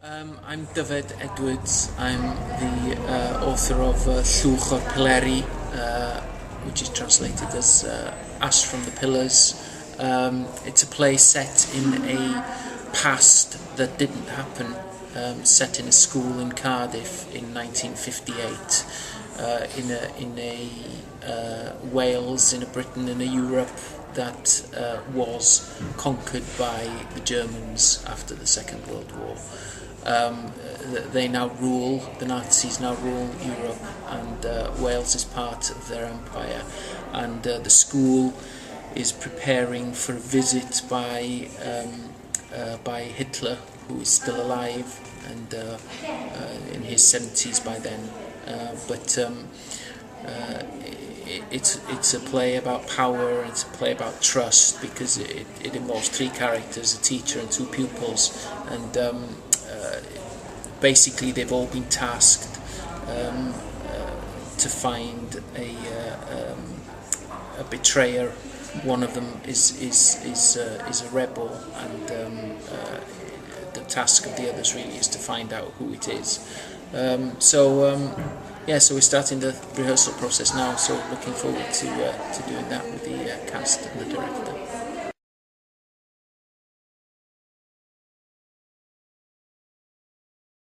I'm Dyfed Edwards. I'm the author of Llwch O'r Pileri, which is translated as Ash from the Pillars. It's a play set in a past that didn't happen, set in a school in Cardiff in 1958, in a Wales, in a Britain, in a Europe that was conquered by the Germans after the Second World War. They now rule, the Nazis now rule Europe, and Wales is part of their empire, and the school is preparing for a visit by Hitler, who is still alive and in his 70s by then, but it's a play about power, it's a play about trust, because it involves three characters, a teacher and two pupils, and basically they've all been tasked to find a betrayer. One of them is a rebel, and the task of the others really is to find out who it is. So we're starting the rehearsal process now, so looking forward to doing that with the cast and the director.